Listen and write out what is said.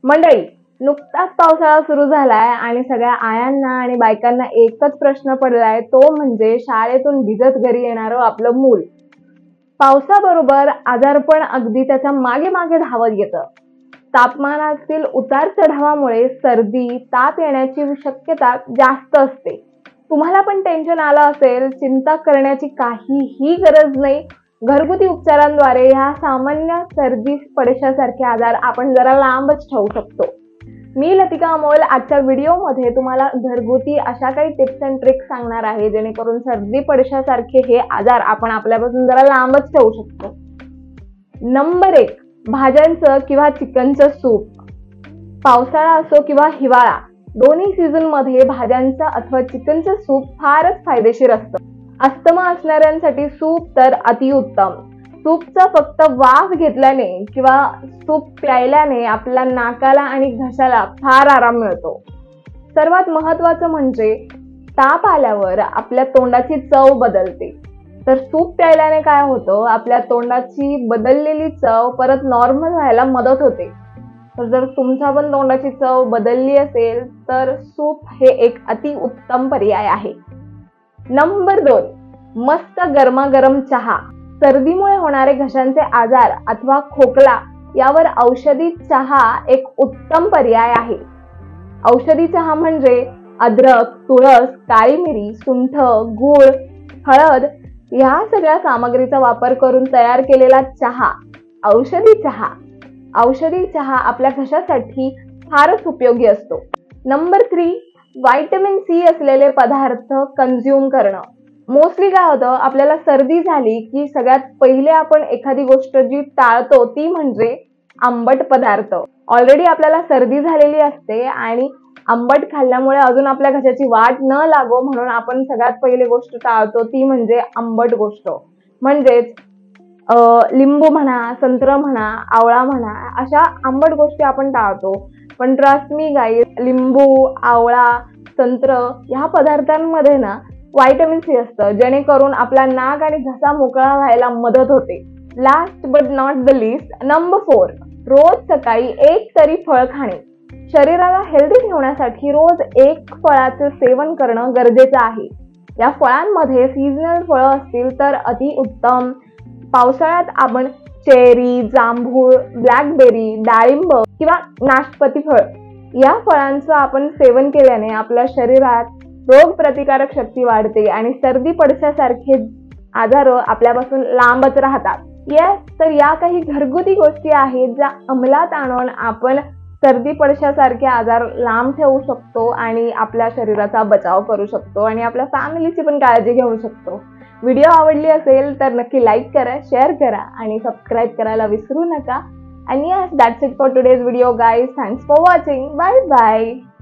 मंडळी, नुकताच पावसाळा सुरू झालाय आणि सगळ्या आयांना आणि बायकांना एकच प्रश्न पडलाय, तो म्हणजे शाळेतून भिजत घरी येणारं आपलं मूल. पावसाबरोबर आजारपण अगदी त्याच्या मागे मागे धावत येतं. तापमानातील उतार चढावामुळे सर्दी, ताप येण्याची शक्यता जास्त असते. तुम्हाला पण टेन्शन आलं असेल, चिंता करण्याची काहीही गरज नाही. घरगुती उपचारांद्वारे ह्या सामान्य सर्दी पडशासारखे आजार आपण जरा लांबच ठेवू शकतो. मी लतिका अमोल आजच्या व्हिडिओमध्ये तुम्हाला घरगुती अशा काही टिप्स अँड ट्रिक्स सांगणार आहे, जेणेकरून सर्दी पडशासारखे हे आजार आपण आपल्यापासून जरा लांबच ठेवू शकतो. नंबर 1, भाज्यांचं किंवा चिकनचं सूप. पावसाळा असो किंवा हिवाळा, दोन्ही सीझन मध्ये भाज्यांचं अथवा चिकनचं सूप फारच फायदेशीर असतं. अस्थमा असणाऱ्यांसाठी सूप तर अतिउत्तम. सूपचा फक्त वाफ घेतल्याने किंवा सूप प्यायल्याने आपल्या नाकाला आणि घशाला फार आराम मिळतो. सर्वात महत्वाचं म्हणजे ताप आल्यावर आपल्या तोंडाची चव बदलते. तर सूप प्यायल्याने काय होतं, आपल्या तोंडाची बदललेली चव परत नॉर्मल व्हायला मदत होते. तर जर तुमच्या पण तोंडाची चव बदलली असेल तर सूप हे एक अतिउत्तम पर्याय आहे. नंबर 2, मस्त गरमागरम चहा. सर्दीमुळे होणारे घशांचे आजार अथवा खोकला यावर औषधी चहा एक उत्तम पर्याय आहे. औषधी चहा म्हणजे अद्रक, तुळस, काळी मिरी, सुंठ, गूळ, हळद या सगळ्या सामग्रीचा वापर करून तयार केलेला चहा औषधी चहा. औषधी चहा आपल्या घशासाठी फारच उपयोगी असतो. नंबर 3, व्हिटॅमिन सी असलेले पदार्थ कंझ्युम करणं. मोस्टली काय होतं, आपल्याला सर्दी झाली की सगळ्यात पहिले आपण एखादी गोष्ट जी टाळतो ती म्हणजे आंबट पदार्थ. ऑलरेडी आपल्याला सर्दी झालेली असते आणि आंबट खाल्ल्यामुळे अजून आपल्या घशाची वाट न लागो म्हणून आपण सगळ्यात पहिली गोष्ट टाळतो ती म्हणजे आंबट गोष्ट. म्हणजेच लिंबू म्हणा, संत्र म्हणा, आवळा म्हणा, अशा आंबट गोष्टी आपण टाळतो. पण ट्रस्ट मी गाईज, लिंबू, आवळा, संत्र या पदार्थांमध्ये ना व्हिटॅमिन सी असतं, जेणेकरून आपला नाक आणि घसा मोकळा व्हायला मदत होते. Last but not the list, number 4, रोज सकाळी एक तरी फळ खाणे. शरीराला हेल्दी ठेवण्यासाठी रोज एक फळाचे सेवन करणं गरजेचं आहे. या फळांमध्ये सीझनल फळं असतील तर अति उत्तम. पावसाळ्यात आपण चेरी, जांभूळ, ब्लॅकबेरी, डाळिंब किंवा नाशपती फळ या फळांचं आपण सेवन केल्याने आपल्या शरीरात रोग प्रतिकारक शक्ती वाढते आणि सर्दी पडशासारखे आजार आपल्यापासून लांबच राहतात. तर या काही घरगुती गोष्टी आहेत ज्या अंमलात आणून आपण सर्दी पडशासारखे आजार लांब ठेवू शकतो आणि आपल्या शरीराचा बचाव करू शकतो आणि आपल्या फॅमिलीची पण काळजी घेऊ शकतो. व्हिडिओ आवडली असेल तर नक्की लाईक करा, शेअर करा आणि सबस्क्राईब करायला विसरू नका. And yes, that's it for today's video guys. Thanks for watching. Bye bye.